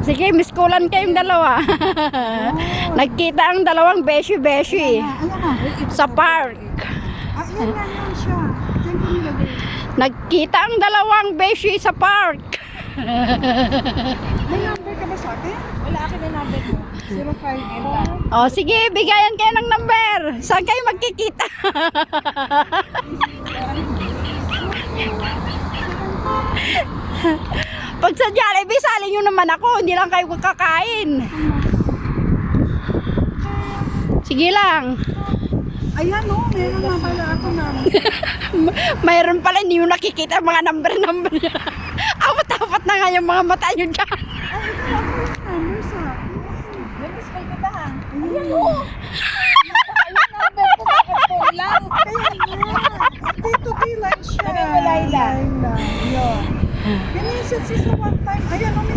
Sige, miskulan kayong dalawa. Nagkita ang dalawang beshi-beshi sa park. Ayan na yan siya. Diyan ko nilagay. Nagkita ang dalawang beshi sa park. May number ka ba sa akin? Wala akin may number mo. 054. O sige, bigayan kayo ng number. Saan kayo magkikita? Pag sa Jollibee, sali nyo naman ako. Hindi lang kayo kakain. Sige lang. Ayan o, meron nga pala ako na. Mayroon pala, hindi nyo nakikita mga number niya. Apat-apat na nga yung mga mata nyo dyan. Number sa Namiss kayo kita ha? Ayan o. Ayun, number ko, bakit phone lang? Kaya nga. Dito lang siya. Sabi mo, Laila. Laila. Yun. Pinisit si sa one time. Ayan o, may